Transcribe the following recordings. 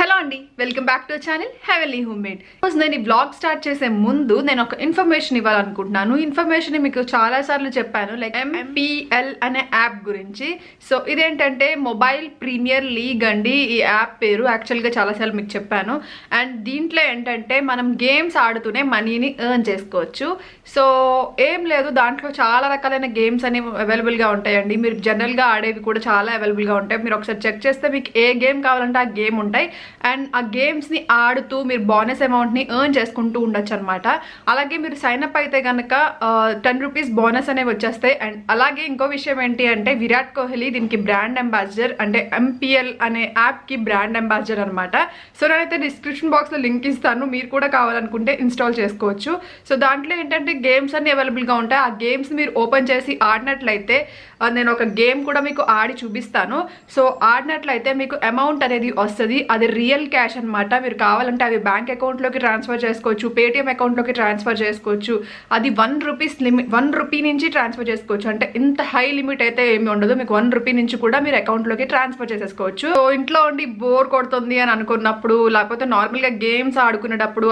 Hello అండి, welcome back to channel heavenly homemade. నేను ఈ బ్లాగ్ స్టార్ట్ చేసే ముందు నేను ఒక ఇన్ఫర్మేషన్ ఇవ్వాలనుకుంటున్నాను. ఇన్ఫర్మేషన్ మీకు చాలా సార్లు చెప్పాను, లైక్ MPL అనే యాప్ గురించి. సో ఇదేంటంటే మొబైల్ ప్రీమియర్ లీగ్ అండి. ఈ యాప్ పేరు యాక్చువల్గా చాలాసార్లు మీకు చెప్పాను. అండ్ దీంట్లో ఏంటంటే మనం గేమ్స్ ఆడుతూనే మనీని ఎర్న్ చేసుకోవచ్చు. సో ఏం లేదు, దాంట్లో చాలా రకాలైన గేమ్స్ అనేవి అవైలబుల్గా ఉంటాయండి. మీరు జనరల్గా ఆడేవి కూడా చాలా అవైలబుల్గా ఉంటాయి. మీరు ఒకసారి చెక్ చేస్తే మీకు ఏ గేమ్ కావాలంటే ఆ గేమ్ ఉంటాయి. అండ్ ఆ గేమ్స్ని ఆడుతూ మీరు బోనస్ అమౌంట్ని ఎర్న్ చేసుకుంటూ ఉండొచ్చు అనమాట. అలాగే మీరు సైన్ అప్ అయితే కనుక 10 రూపీస్ బోనస్ అనేవి వచ్చేస్తాయి. అండ్ అలాగే ఇంకో విషయం ఏంటి అంటే విరాట్ కోహ్లీ దీనికి బ్రాండ్ అంబాసిడర్, అంటే MPL అనే యాప్కి బ్రాండ్ అంబాసిడర్ అనమాట. సో నేనైతే డిస్క్రిప్షన్ బాక్స్లో లింక్ ఇస్తాను, మీరు కూడా కావాలనుకుంటే ఇన్స్టాల్ చేసుకోవచ్చు. సో దాంట్లో ఏంటంటే గేమ్స్ అన్ని అవైలబుల్గా ఉంటాయి. ఆ గేమ్స్ మీరు ఓపెన్ చేసి ఆడినట్లయితే నేను ఒక గేమ్ కూడా మీకు ఆడి చూపిస్తాను. సో ఆడినట్లయితే మీకు అమౌంట్ అనేది వస్తుంది. అది రియల్ క్యాష్ అనమాట. మీరు కావాలంటే అవి బ్యాంక్ అకౌంట్లోకి ట్రాన్స్ఫర్ చేసుకోవచ్చు, పేటిఎం అకౌంట్లోకి ట్రాన్స్ఫర్ చేసుకోవచ్చు. అది 1 రూపీస్ లిమిట్, 1 రూపీ నుంచి ట్రాన్స్ఫర్ చేసుకోవచ్చు. అంటే ఇంత హై లిమిట్ అయితే ఏమి ఉండదు, మీకు 1 రూపీ నుంచి కూడా మీరు అకౌంట్లోకి ట్రాన్స్ఫర్ చేసేసుకోవచ్చు. సో ఇంట్లో ఉండి బోర్ కొడుతుంది అని అనుకున్నప్పుడు, లేకపోతే నార్మల్గా గేమ్స్ ఆడుకునేటప్పుడు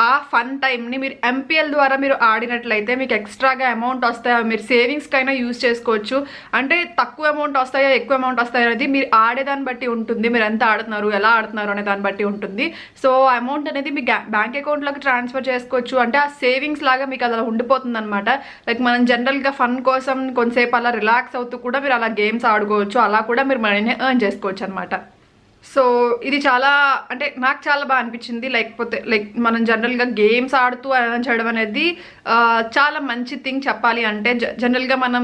ఆ ఫన్ టైంని మీరు MPL ద్వారా మీరు ఆడినట్లయితే మీకు ఎక్స్ట్రాగా అమౌంట్ వస్తాయో మీరు సేవింగ్స్కైనా యూజ్ చేసుకోవచ్చు. అంటే తక్కువ అమౌంట్ వస్తాయో ఎక్కువ అమౌంట్ వస్తాయో అనేది మీరు ఆడేదాన్ని బట్టి ఉంటుంది. మీరు ఎంత ఆడుతున్నారు, ఎలా ఆడుతున్నారు అనే దాన్ని బట్టి ఉంటుంది. సో అమౌంట్ అనేది మీ బ్యాంక్ అకౌంట్లోకి ట్రాన్స్ఫర్ చేసుకోవచ్చు. అంటే ఆ సేవింగ్స్ లాగా మీకు అలా ఉండిపోతుంది అనమాట. లైక్ మనం జనరల్గా ఫన్ కోసం కొంతసేపు అలా రిలాక్స్ అవుతూ కూడా మీరు అలా గేమ్స్ ఆడుకోవచ్చు. అలా కూడా మీరు మనీని ఎర్న్ చేసుకోవచ్చు అనమాట. సో ఇది చాలా, అంటే నాకు చాలా బాగా అనిపించింది. లేకపోతే లైక్ మనం జనరల్గా గేమ్స్ ఆడుతూ ఎర్న్ చేయడం అనేది చాలా మంచి థింగ్ చెప్పాలి అంటే. జనరల్గా మనం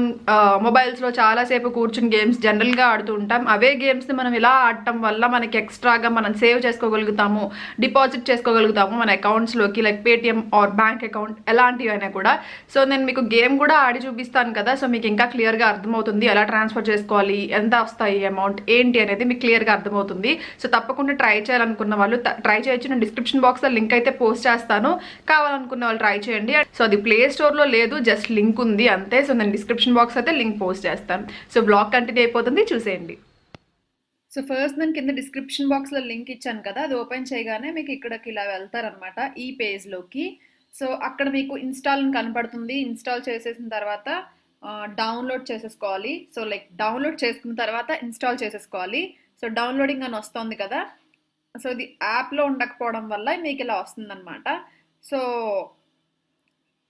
మొబైల్స్లో చాలాసేపు కూర్చుని గేమ్స్ జనరల్గా ఆడుతూ ఉంటాం. అవే గేమ్స్ని మనం ఇలా ఆడటం వల్ల మనకి ఎక్స్ట్రాగా మనం సేవ్ చేసుకోగలుగుతాము, డిపాజిట్ చేసుకోగలుగుతాము మన అకౌంట్స్లోకి, like Paytm or bank account ఎలాంటివి అయినా కూడా. సో నేను మీకు గేమ్ కూడా ఆడి చూపిస్తాను కదా, సో మీకు ఇంకా క్లియర్గా అర్థమవుతుంది ఎలా ట్రాన్స్ఫర్ చేసుకోవాలి, ఎంత వస్తాయి అమౌంట్ ఏంటి అనేది మీకు క్లియర్గా అర్థమవుతుంది. సో తప్పకుండా ట్రై చేయాలనుకున్న వాళ్ళు ట్రై చేయొచ్చు. నేను డిస్క్రిప్షన్ బాక్స్లో లింక్ అయితే పోస్ట్ చేస్తాను, కావాలనుకున్న వాళ్ళు ట్రై చేయండి. సో అది ప్లే స్టోర్లో లేదు, జస్ట్ లింక్ ఉంది అంతే. సో నేను డిస్క్రిప్షన్ బాక్స్ అయితే లింక్ పోస్ట్ చేస్తాను. సో బ్లాగ్ కంటిన్యూ అయిపోతుంది, చూసేయండి. సో ఫస్ట్ నేను కింద డిస్క్రిప్షన్ బాక్స్లో లింక్ ఇచ్చాను కదా, అది ఓపెన్ చేయగానే మీకు ఇక్కడికి ఇలా వెళ్తారనమాట ఈ పేజ్లోకి. సో అక్కడ మీకు ఇన్స్టాల్ కనపడుతుంది. ఇన్స్టాల్ చేసేసిన తర్వాత డౌన్లోడ్ చేసేసుకోవాలి. సో లైక్ డౌన్లోడ్ చేసుకున్న తర్వాత ఇన్స్టాల్ చేసేసుకోవాలి. సో డౌన్లోడింగ్ అని వస్తుంది కదా, సో ఇది యాప్లో ఉండకపోవడం వల్ల మీకు ఇలా వస్తుందన్నమాట. సో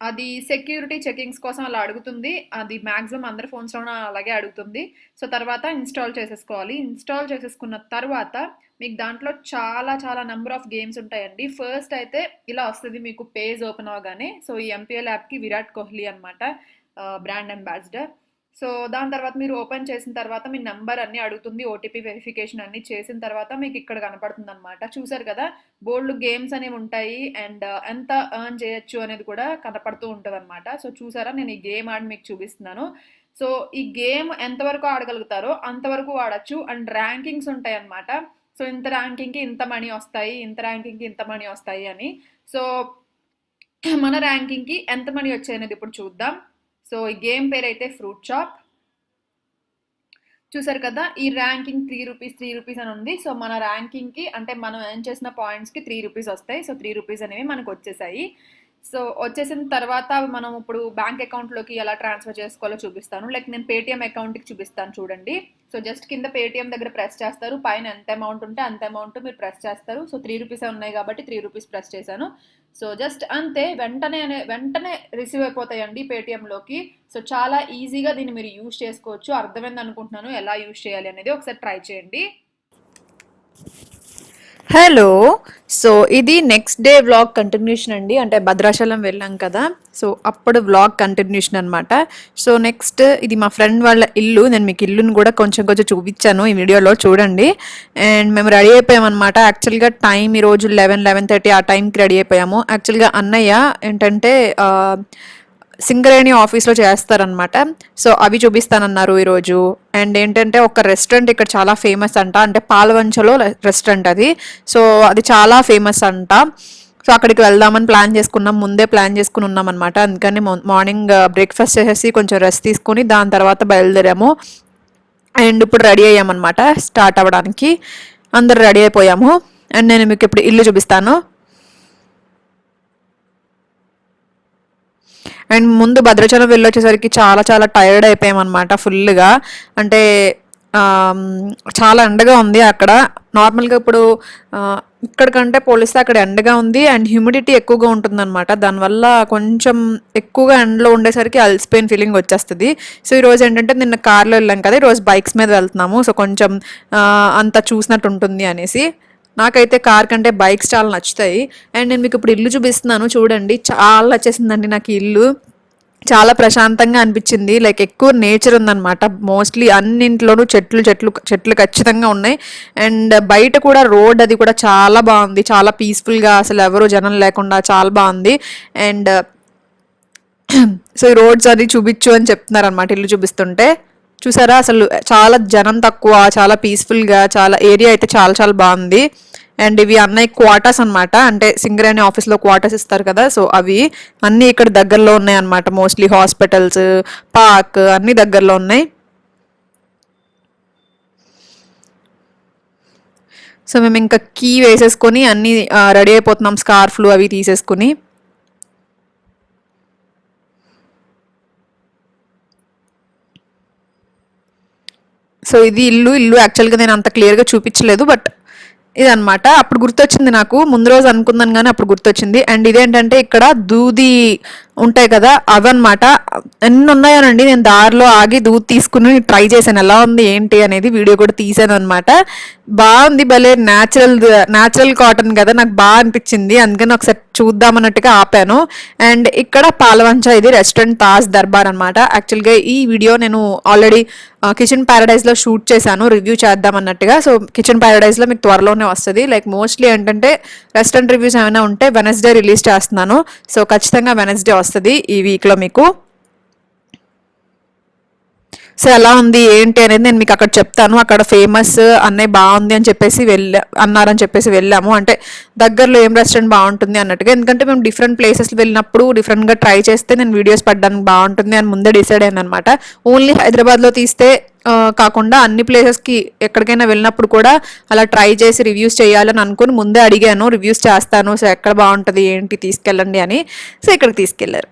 అది సెక్యూరిటీ చెకింగ్స్ కోసం అలా అడుగుతుంది. అది మ్యాక్సిమం అందరి ఫోన్స్లోనే అలాగే అడుగుతుంది. సో తర్వాత ఇన్స్టాల్ చేసేసుకోవాలి. ఇన్స్టాల్ చేసేసుకున్న తర్వాత మీకు దాంట్లో చాలా చాలా నెంబర్ ఆఫ్ గేమ్స్ ఉంటాయండి. ఫస్ట్ అయితే ఇలా వస్తుంది మీకు పేజ్ ఓపెన్ అవగానే. సో ఈ MPL యాప్కి విరాట్ కోహ్లీ అనమాట బ్రాండ్ అంబాసిడర్. సో దాని తర్వాత మీరు ఓపెన్ చేసిన తర్వాత మీ నెంబర్ అన్నీ అడుగుతుంది, ఓటీపీ వెరిఫికేషన్ అన్నీ చేసిన తర్వాత మీకు ఇక్కడ కనపడుతుంది అనమాట. చూసారు కదా, బోల్డ్ గేమ్స్ అనేవి ఉంటాయి అండ్ ఎంత ఎర్న్ చేయొచ్చు అనేది కూడా కనపడుతూ ఉంటుంది అనమాట. సో చూసారా, నేను ఈ గేమ్ ఆడి మీకు చూపిస్తున్నాను. సో ఈ గేమ్ ఎంతవరకు ఆడగలుగుతారో అంతవరకు ఆడచ్చు. అండ్ ర్యాంకింగ్స్ ఉంటాయి అనమాట. సో ఇంత ర్యాంకింగ్కి ఇంత మనీ వస్తాయి, ఇంత ర్యాంకింగ్కి ఇంత మనీ వస్తాయి అని. సో మన ర్యాంకింగ్కి ఎంత మనీ వచ్చాయి అనేది ఇప్పుడు చూద్దాం. సో ఈ గేమ్ పేరు అయితే ఫ్రూట్ షాప్. చూసారు కదా, ఈ ర్యాంకింగ్ 3 రూపీస్ అని ఉంది. సో మన ర్యాంకింగ్కి అంటే మనం ఎర్న్ చేసిన పాయింట్స్కి 3 రూపీస్ వస్తాయి. సో 3 రూపీస్ అనేవి మనకు వచ్చేసాయి. సో వచ్చేసిన తర్వాత మనం ఇప్పుడు బ్యాంక్ అకౌంట్లోకి ఎలా ట్రాన్స్ఫర్ చేసుకోవాలో చూపిస్తాను. లైక్ నేను పేటిఎం అకౌంట్కి చూపిస్తాను చూడండి. సో జస్ట్ కింద పేటిఎం దగ్గర ప్రెస్ చేస్తారు, పైన ఎంత అమౌంట్ ఉంటే అంత అమౌంట్ మీరు ప్రెస్ చేస్తారు. సో 3 రూపీసే ఉన్నాయి కాబట్టి 3 రూపీస్ ప్రెస్ చేశాను. సో జస్ట్ అంతే, వెంటనే రిసీవ్ అయిపోతాయండి పేటిఎంలోకి. సో చాలా ఈజీగా దీన్ని మీరు యూజ్ చేసుకోవచ్చు. అర్థమైంది అనుకుంటున్నాను ఎలా యూజ్ చేయాలి అనేది. ఒకసారి ట్రై చేయండి. హలో, సో ఇది నెక్స్ట్ డే వ్లాగ్ కంటిన్యూషన్ అండి. అంటే భద్రాచలం వెళ్ళాం కదా, సో అప్పుడు వ్లాగ్ కంటిన్యూషన్ అనమాట. సో నెక్స్ట్ ఇది మా ఫ్రెండ్ వాళ్ళ ఇల్లు. నేను మీకు ఇల్లుని కూడా కొంచెం చూపించాను ఈ వీడియోలో, చూడండి. అండ్ మేము రెడీ అయిపోయామన్నమాట. యాక్చువల్గా టైం ఈరోజు 11:30 ఆ టైంకి రెడీ అయిపోయాము. యాక్చువల్గా అన్నయ్య ఏంటంటే సింగరేణి ఆఫీస్లో చేస్తారనమాట. సో అవి చూపిస్తానన్నారు ఈరోజు. అండ్ ఏంటంటే ఒక రెస్టారెంట్ ఇక్కడ చాలా ఫేమస్ అంట, అంటే పాలవంచలో రెస్టారెంట్ అది. సో అది చాలా ఫేమస్ అంట. సో అక్కడికి వెళ్దామని ముందే ప్లాన్ చేసుకుని ఉన్నాం అనమాట. అందుకని మార్నింగ్ బ్రేక్ఫాస్ట్ చేసేసి కొంచెం రెస్ట్ తీసుకొని దాని తర్వాత బయలుదేరాము. అండ్ ఇప్పుడు రెడీ అయ్యామన్నమాట స్టార్ట్ అవ్వడానికి. అందరు రెడీ అయిపోయాము. అండ్ నేను మీకు ఇప్పుడు ఇల్లు చూపిస్తాను. అండ్ ముందు భద్రాచలం వెళ్ళొచ్చేసరికి చాలా చాలా టైర్డ్ అయిపోయామన్నమాట ఫుల్గా. అంటే చాలా ఎండగా ఉంది అక్కడ. నార్మల్గా ఇప్పుడు ఇక్కడికంటే పోలిస్తే అక్కడ ఎండగా ఉంది అండ్ హ్యూమిడిటీ ఎక్కువగా ఉంటుందన్నమాట. దానివల్ల కొంచెం ఎక్కువగా ఎండలో ఉండేసరికి అలసిపోయిన ఫీలింగ్ వచ్చేస్తుంది. సో ఈరోజు ఏంటంటే నిన్న కార్లో వెళ్ళాం కదా, ఈరోజు బైక్స్ మీద వెళ్తున్నాము. సో కొంచెం అంత చూసినట్టు ఉంటుంది అనేసి. నాకైతే కార్ కంటే బైక్స్ చాలా నచ్చుతాయి. అండ్ నేను మీకు ఇప్పుడు ఇల్లు చూపిస్తున్నాను చూడండి. చాలా నచ్చేసిందండి నాకు ఈ ఇల్లు. చాలా ప్రశాంతంగా అనిపించింది. లైక్ ఎక్కువ నేచర్ ఉందన్నమాట. మోస్ట్లీ అన్నింట్లోనూ చెట్లు చెట్లు చెట్లు ఖచ్చితంగా ఉన్నాయి. అండ్ బయట కూడా రోడ్ అది కూడా చాలా బాగుంది. చాలా పీస్ఫుల్గా, అసలు ఎవరు జనం లేకుండా చాలా బాగుంది. అండ్ సో ఈ రోడ్స్ అది చూపించు అని చెప్తున్నారు అనమాట ఇల్లు చూపిస్తుంటే. చూసారా అసలు చాలా జనం తక్కువ, చాలా పీస్ఫుల్గా, చాలా ఏరియా అయితే చాలా చాలా బాగుంది. అండ్ ఇవి అన్నయ్య క్వార్టర్స్ అనమాట. అంటే సింగరేణి ఆఫీస్లో క్వార్టర్స్ ఇస్తారు కదా, సో అవి అన్నీ ఇక్కడ దగ్గరలో ఉన్నాయి అనమాట. మోస్ట్లీ హాస్పిటల్స్, పార్క్ అన్నీ దగ్గరలో ఉన్నాయి. సో మేము ఇంకా కీ వేసేసుకొని అన్నీ రెడీ అయిపోతున్నాం, స్కార్ఫ్లు అవి తీసేసుకుని. సో ఇది ఇల్లు యాక్చువల్గా నేను అంత క్లియర్గా చూపించలేదు, బట్ ఇదనమాట. అప్పుడు గుర్తొచ్చింది నాకు, ముందు రోజు అనుకున్నాను కానీ అప్పుడు గుర్తొచ్చింది. అండ్ ఇదేంటంటే ఇక్కడ దూది ఉంటాయి కదా అవన్నమాట. ఎన్ని ఉన్నాయోనండి. నేను దారిలో ఆగి దూది తీసుకుని ట్రై చేశాను ఎలా ఉంది ఏంటి అనేది, వీడియో కూడా తీసాను అనమాట. బాగుంది, భలే న్యాచురల్ కాటన్ కదా, నాకు బాగా అనిపించింది. అందుకని ఒకసారి చూద్దామన్నట్టుగా ఆపాను. అండ్ ఇక్కడ పాలవంచ, ఇది రెస్టారెంట్ తాజ్ దర్బార్ అనమాట. యాక్చువల్గా ఈ వీడియో నేను ఆల్రెడీ కిచెన్ ప్యారడైజ్లో షూట్ చేశాను, రివ్యూ చేద్దాం అన్నట్టుగా. సో కిచెన్ ప్యారడైజ్లో మీకు త్వరలోనే వస్తుంది. లైక్ మోస్ట్లీ ఏంటంటే రెస్టారెంట్ రివ్యూస్ ఏమైనా ఉంటే వెనస్డే రిలీజ్ చేస్తున్నాను. సో ఖచ్చితంగా వెనస్డే వస్తుంది ఈ వీక్లో మీకు. సో ఎలా ఉంది ఏంటి అనేది నేను మీకు అక్కడ చెప్తాను. అక్కడ ఫేమస్ అన్నయ్య బాగుంది అని చెప్పేసి అన్నారని చెప్పేసి వెళ్ళాము. అంటే దగ్గరలో ఏం రెస్టారెంట్ బాగుంటుంది అన్నట్టుగా. ఎందుకంటే మేము డిఫరెంట్ ప్లేసెస్ వెళ్ళినప్పుడు డిఫరెంట్గా ట్రై చేస్తే నేను వీడియోస్ పడడానికి బాగుంటుంది అని ముందే డిసైడ్ అయ్యాను అనమాట. ఓన్లీ హైదరాబాద్లో తీస్తే కాకుండా అన్ని ప్లేసెస్కి ఎక్కడికైనా వెళ్ళినప్పుడు కూడా అలా ట్రై చేసి రివ్యూస్ చేయాలని అనుకుని ముందే అడిగాను, రివ్యూస్ చేస్తాను, సో ఎక్కడ బాగుంటుంది ఏంటి తీసుకెళ్ళండి అని. సో ఇక్కడికి తీసుకెళ్లారు.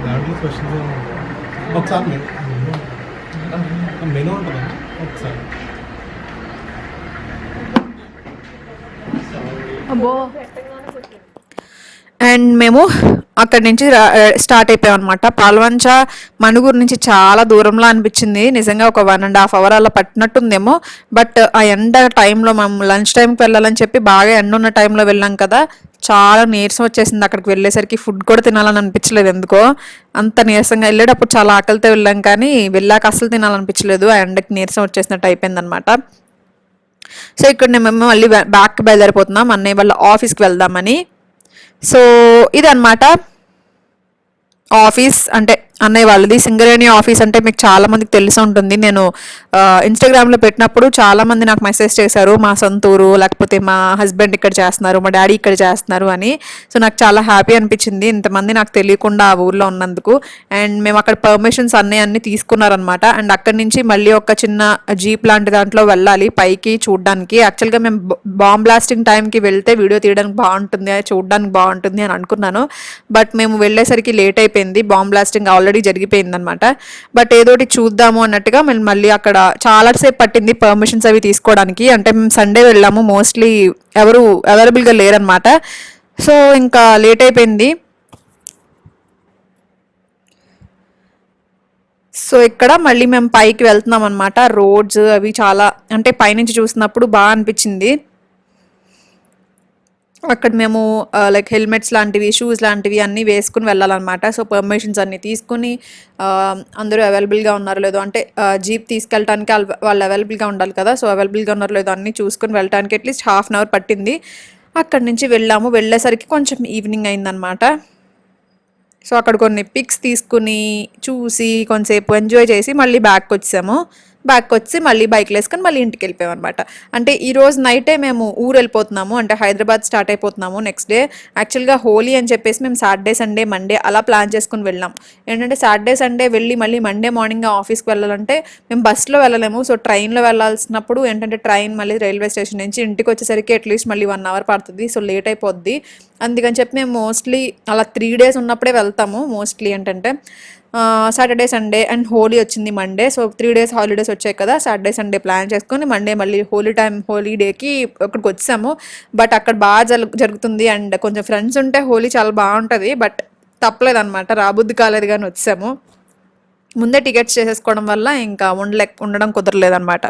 దాంట్లో క్వశ్చన్స్ ఒకసారి మెనూ ఉంటుందా ఒకసారి. అండ్ మేము అక్కడి నుంచి స్టార్ట్ అయిపోయాం అనమాట. పాల్వంచ మణుగూరు నుంచి చాలా దూరంలో అనిపించింది నిజంగా. ఒక 1.5 hour అలా పట్టినట్టుందేమో. బట్ ఆ ఎండ టైంలో మేము లంచ్ టైంకి వెళ్ళాలని చెప్పి బాగా ఎండ ఉన్న టైంలో వెళ్ళాం కదా, చాలా నీరసం వచ్చేసింది. అక్కడికి వెళ్ళేసరికి ఫుడ్ కూడా తినాలని అనిపించలేదు ఎందుకో. అంత నీరసంగా వెళ్ళేటప్పుడు చాలా ఆకలితో వెళ్ళాం కానీ వెళ్ళాక అసలు తినాలనిపించలేదు. ఆ ఎండకి నీరసం వచ్చేసినట్టు అయిపోయిందనమాట. సో ఇక్కడ మేము మళ్ళీ బ్యాక్ బయలుదేరిపోతున్నాం అన్నయ్య వాళ్ళ ఆఫీస్కి వెళ్దామని. సో ఇదన్నమాట ఆఫీస్. అంటే అన్నయ్య వాళ్ళది సింగరేణి ఆఫీస్. అంటే మీకు చాలా మందికి తెలిసి ఉంటుంది. నేను ఇన్స్టాగ్రామ్లో పెట్టినప్పుడు చాలా మంది నాకు మెసేజ్ చేశారు, మా సొంతూరు, లేకపోతే మా హస్బెండ్ ఇక్కడ చేస్తున్నారు, మా డాడీ ఇక్కడ చేస్తున్నారు అని. సో నాకు చాలా హ్యాపీ అనిపించింది ఇంతమంది నాకు తెలియకుండా ఆ ఊర్లో ఉన్నందుకు. అండ్ మేము అక్కడ పర్మిషన్స్ అన్నీ తీసుకున్నారనమాట. అండ్ అక్కడి నుంచి మళ్ళీ ఒక చిన్న జీప్ లాంటి దాంట్లో వెళ్ళాలి పైకి చూడడానికి. యాక్చువల్గా మేము బాంబ్ బ్లాస్టింగ్ టైంకి వెళ్తే వీడియో తీయడానికి బాగుంటుంది, చూడడానికి బాగుంటుంది అని అనుకున్నాను. బట్ మేము వెళ్ళేసరికి లేట్ అయిపోయింది, బాంబ్ బ్లాస్టింగ్ ఆల్రెడీ జరిగిపోయింది అనమాట. బట్ ఏదోటి చూద్దాము అన్నట్టుగా మేము మళ్ళీ అక్కడ చాలాసేపు పట్టింది పర్మిషన్స్ అవి తీసుకోవడానికి. అంటే మేము సండే వెళ్ళాము, మోస్ట్లీ ఎవరు అవైలబుల్గా లేరనమాట. సో ఇంకా లేట్ అయిపోయింది. సో ఇక్కడ మళ్ళీ మేము పైకి వెళ్తున్నాం అనమాట. రోడ్స్ అవి చాలా, అంటే పైనుంచి చూసినప్పుడు బాగా అనిపించింది. అక్కడ మేము లైక్ హెల్మెట్స్ లాంటివి, షూస్ లాంటివి అన్నీ వేసుకుని వెళ్ళాలన్నమాట. సో పర్మిషన్స్ అన్నీ తీసుకుని అందరూ అవైలబుల్గా ఉన్నారో లేదో, అంటే జీప్ తీసుకెళ్ళడానికి వాళ్ళు అవైలబుల్గా ఉండాలి కదా, సో అవైలబుల్గా ఉన్నారో లేదో అన్నీ చూసుకుని వెళ్ళడానికి అట్లీస్ట్ 1/2 hour పట్టింది. అక్కడి నుంచి వెళ్ళేసరికి కొంచెం ఈవినింగ్ అయిందనమాట. సో అక్కడ కొన్ని పిక్స్ తీసుకుని చూసి కొంతసేపు ఎంజాయ్ చేసి మళ్ళీ బ్యాక్ వచ్చాము. బ్యాక్ వచ్చి మళ్ళీ బైక్లో వేసుకొని మళ్ళీ ఇంటికి వెళ్ళిపోయాం అనమాట. అంటే ఈరోజు నైటే మేము ఊరు వెళ్ళిపోతున్నాము, అంటే హైదరాబాద్ స్టార్ట్ అయిపోతున్నాము నెక్స్ట్ డే. యాక్చువల్గా హోలీ అని చెప్పేసి మేము సాటర్డే సండే మండే అలా ప్లాన్ చేసుకుని వెళ్ళాం. ఏంటంటే సాటర్డే సండే వెళ్ళి మళ్ళీ మండే మార్నింగ్ ఆఫీస్కి వెళ్ళాలంటే మేము బస్సులో వెళ్ళలేము. సో ట్రైన్లో వెళ్ళాల్సినప్పుడు ఏంటంటే ట్రైన్ మళ్ళీ రైల్వే స్టేషన్ నుంచి ఇంటికి వచ్చేసరికి అట్లీస్ట్ మళ్ళీ 1 hour పడుతుంది. సో లేట్ అయిపోద్ది. అందుకని చెప్పి మేము మోస్ట్లీ అలా 3 days ఉన్నప్పుడే వెళ్తాము. మోస్ట్లీ ఏంటంటే సాటర్డే సండే అండ్ హోలీ వచ్చింది మండే. సో 3 days హాలిడేస్ వచ్చాయి కదా, సాటర్డే సండే ప్లాన్ చేసుకొని మండే మళ్ళీ హోలీ డేకి అక్కడికి వచ్చాము. బట్ అక్కడ బాగా జరుగుతుంది అండ్ కొంచెం ఫ్రెండ్స్ ఉంటే హోలీ చాలా బాగుంటుంది. బట్ తప్పలేదన్నమాట, రాబుద్ది కాలేదు కానీ వచ్చాము. ముందే టికెట్స్ చేసేసుకోవడం వల్ల ఇంకా ఉండడం కుదరలేదన్నమాట.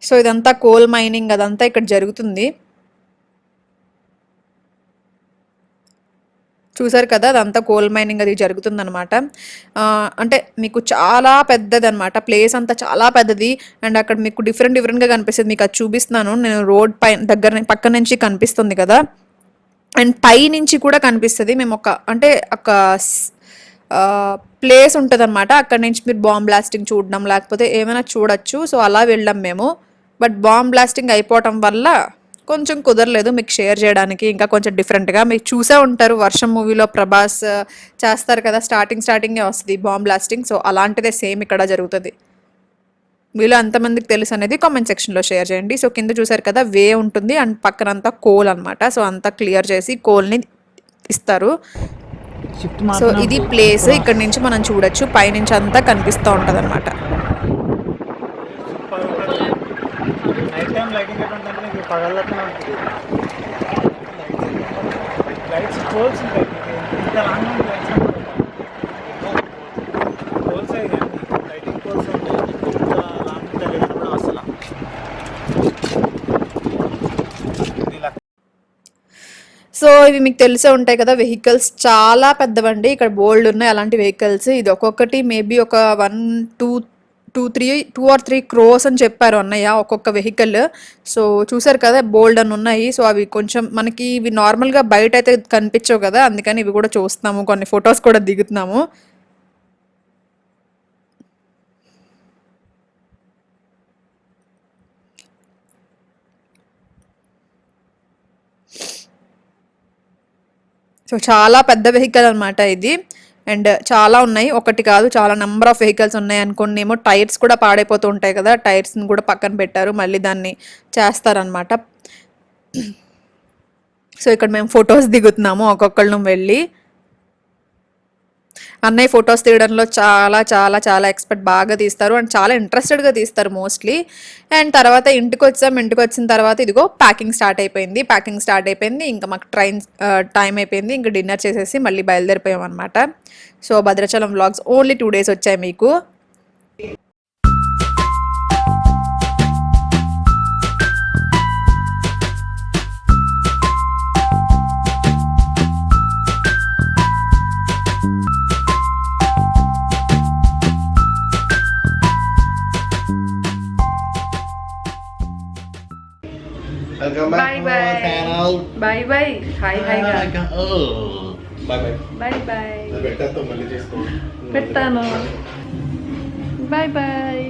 సో ఇదంతా కోల్ మైనింగ్ అదంతా ఇక్కడ జరుగుతుంది. చూసారు కదా, అదంతా కోల్ మైనింగ్ అది జరుగుతుందనమాట. అంటే మీకు చాలా పెద్దది అనమాట, ప్లేస్ అంతా చాలా పెద్దది. అండ్ అక్కడ మీకు డిఫరెంట్గా కనిపిస్తుంది. మీకు అది చూపిస్తున్నాను నేను, రోడ్ పక్క నుంచి కనిపిస్తుంది కదా, అండ్ పై నుంచి కూడా కనిపిస్తుంది. మేము ఒక ప్లేస్ ఉంటుంది అనమాట, అక్కడ నుంచి మీరు బాంబ్ బ్లాస్టింగ్ చూడడం లేకపోతే ఏమైనా చూడొచ్చు. సో అలా వెళ్ళాం మేము. బట్ బాంబ్ బ్లాస్టింగ్ అయిపోవటం వల్ల కొంచెం కుదరలేదు మీకు షేర్ చేయడానికి. ఇంకా కొంచెం డిఫరెంట్గా మీరు చూసే ఉంటారు, వర్షం మూవీలో ప్రభాస్ చేస్తారు కదా, స్టార్టింగే వస్తుంది బాంబ్ బ్లాస్టింగ్. సో అలాంటిదే సేమ్ ఇక్కడ జరుగుతుంది. మీలో ఎంతమందికి తెలుసు అనేది కామెంట్ సెక్షన్లో షేర్ చేయండి. సో కింద చూసారు కదా వే ఉంటుంది అండ్ పక్కనంతా కోల్ అనమాట. సో అంతా క్లియర్ చేసి కోల్ని ఇస్తారు. సో ఇది ప్లేస్, ఇక్కడ నుంచి మనం చూడొచ్చు, పైనుంచి అంతా కనిపిస్తూ ఉంటుంది అనమాట. సో ఇవి మీకు తెలిసే ఉంటాయి కదా, వెహికల్స్ చాలా పెద్దవండి, ఇక్కడ బోల్డ్ ఉన్నాయి అలాంటి వెహికల్స్. ఇది ఒక్కొక్కటి మేబీ ఒక 2 or 3 crores అని చెప్పారు అన్నయ్య ఒక్కొక్క వెహికల్. సో చూసారు కదా బోల్డ్ అని ఉన్నాయి. సో అవి కొంచెం మనకి ఇవి నార్మల్గా బయట అయితే కనిపించవు కదా, అందుకని ఇవి కూడా చూస్తున్నాము, కొన్ని ఫొటోస్ కూడా దిగుతున్నాము. సో చాలా పెద్ద వెహికల్ అనమాట ఇది. అండ్ చాలా ఉన్నాయి, ఒకటి కాదు చాలా నెంబర్ ఆఫ్ వెహికల్స్ ఉన్నాయి. అనుకోండి ఏమో టైర్స్ కూడా పాడైపోతూ ఉంటాయి కదా, టైర్స్ని కూడా పక్కన పెట్టారు, మళ్ళీ దాన్ని చేస్తారనమాట. సో ఇక్కడ మేము ఫొటోస్ దిగుతున్నాము ఒక్కొక్కళ్ళను వెళ్ళి. అన్నయ్య ఫొటోస్ తీయడంలో చాలా చాలా చాలా ఎక్స్పర్ట్, బాగా తీస్తారు అండ్ చాలా ఇంట్రెస్టెడ్గా తీస్తారు మోస్ట్లీ. అండ్ తర్వాత ఇంటికి వచ్చిన తర్వాత ఇదిగో ప్యాకింగ్ స్టార్ట్ అయిపోయింది. ఇంకా మాకు టైం అయిపోయింది, ఇంకా డిన్నర్ చేసేసి మళ్ళీ బయలుదేరిపోయాం అనమాట. So Bhadrachalam vlogs only 2 days వచ్చాయి మీకు. Welcome back to our channel. Bye bye. Hi ga. Bye bye. Bye bye. పెట్టేస్తాం మళ్ళీ చేసుకో. పెడతాను. Bye bye.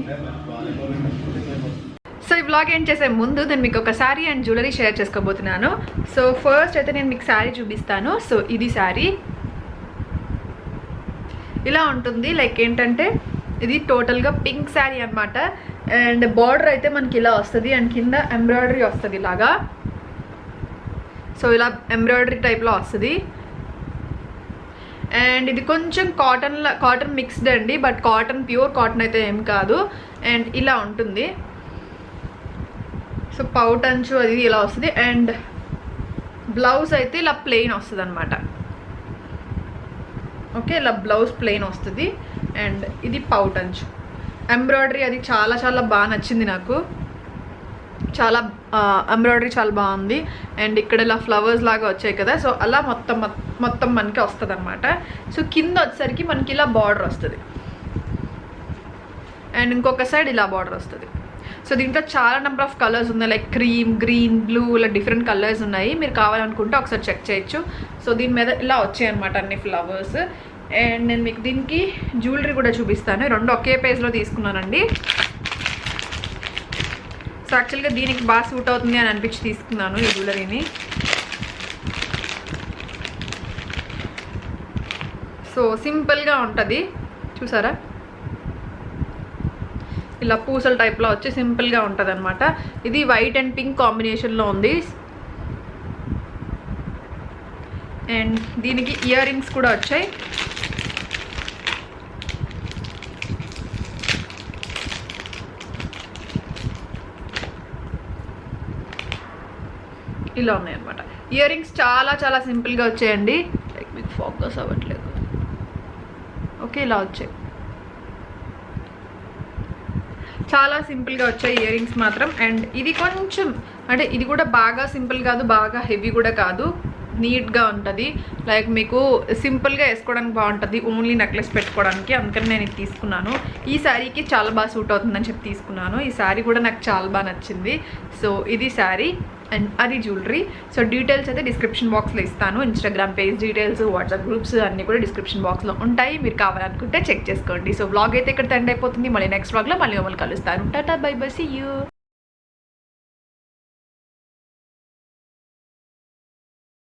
సో ఈ వ్లాగ్ ఏం చేసే ముందు నేను మీకు ఒక శారీ అండ్ జ్యువెలరీ షేర్ చేసుకోబోతున్నాను. సో ఫస్ట్ అయితే నేను మీకు శారీ చూపిస్తాను. సో ఇది శారీ ఇలా ఉంటుంది, లైక్ ఏంటంటే ఇది టోటల్గా పింక్ శారీ అనమాట. అండ్ బార్డర్ అయితే మనకి ఇలా వస్తుంది అండ్ కింద ఎంబ్రాయిడరీ వస్తుంది ఇలాగా. సో ఇలా ఎంబ్రాయిడరీ టైప్లో వస్తుంది. అండ్ ఇది కొంచెం కాటన్ మిక్స్డ్ అండి, బట్ ప్యూర్ కాటన్ అయితే ఏం కాదు. అండ్ ఇలా ఉంటుంది. సో పౌట్ అంచు అది ఇలా వస్తుంది. అండ్ బ్లౌజ్ అయితే ఇలా ప్లెయిన్ వస్తుంది అనమాట. ఓకే, ఇలా బ్లౌజ్ ప్లెయిన్ వస్తుంది. అండ్ ఇది పౌట్ అంచు, ఎంబ్రాయిడరీ అది చాలా చాలా బాగా నచ్చింది నాకు. చాలా ఎంబ్రాయిడరీ చాలా బాగుంది. అండ్ ఇక్కడ ఇలా ఫ్లవర్స్ లాగా వచ్చాయి కదా, సో అలా మొత్తం మనకి వస్తుంది అనమాట. సో కింద వచ్చేసరికి మనకి ఇలా బార్డర్ వస్తుంది అండ్ ఇంకొక సైడ్ ఇలా బార్డర్ వస్తుంది. సో దీంట్లో చాలా నెంబర్ ఆఫ్ కలర్స్ ఉన్నాయి, లైక్ క్రీమ్, గ్రీన్, బ్లూ, ఇలా డిఫరెంట్ కలర్స్ ఉన్నాయి. మీరు కావాలనుకుంటే ఒకసారి చెక్ చేయొచ్చు. సో దీని మీద ఇలా వచ్చాయి అనమాట అన్ని ఫ్లవర్స్. అండ్ నేను మీకు దీనికి జ్యువెలరీ కూడా చూపిస్తాను. రెండు ఒకే పేజ్లో తీసుకున్నానండి. సో యాక్చువల్గా దీనికి బాగా సూట్ అవుతుంది అని అనిపించి తీసుకున్నాను ఈ జ్యువెలరీని. సో సింపుల్గా ఉంటుంది, చూసారా, ఇలా పూసల టైప్లో వచ్చి సింపుల్గా ఉంటుంది అనమాట. ఇది వైట్ అండ్ పింక్ కాంబినేషన్లో ఉంది. అండ్ దీనికి ఇయర్ రింగ్స్ కూడా వచ్చాయి. ఇలా ఉన్నాయి అనమాట. ఇయర్ రింగ్స్ చాలా చాలా సింపుల్గా వచ్చాయండి. లైక్ మీకు ఫోకస్ అవ్వట్లేదు. ఓకే, ఇలా వచ్చాయి, చాలా సింపుల్గా వచ్చాయి ఇయర్ రింగ్స్ మాత్రం. అండ్ ఇది కొంచెం అంటే ఇది కూడా బాగా సింపుల్ కాదు, బాగా హెవీ కూడా కాదు, నీట్గా ఉంటుంది. లైక్ మీకు సింపుల్గా వేసుకోవడానికి బాగుంటుంది, ఓన్లీ నెక్లెస్ పెట్టుకోవడానికి. అందుకని నేను ఇది తీసుకున్నాను. ఈ శారీకి చాలా బాగా సూట్ అవుతుందని చెప్పి తీసుకున్నాను. ఈ శారీ కూడా నాకు చాలా బాగా నచ్చింది. సో ఇది శారీ అండ్ అది జ్యువెలరీ. సో డీటెయిల్స్ అయితే డిస్క్రిప్షన్ బాక్స్లో ఇస్తాను. Instagram page details, WhatsApp groups అన్నీ కూడా డిస్క్రిప్షన్ బాక్స్లో ఉంటాయి. మీరు కావాలనుకుంటే చెక్ చేసుకోండి. సో వ్లాగ్ అయితే ఇక్కడ ఎండ్ అయిపోతుంది. మళ్ళీ నెక్స్ట్ వ్లాగ్లో మళ్ళీ మిమ్మల్ని కలుస్తాను. Tata, bye bye, see you.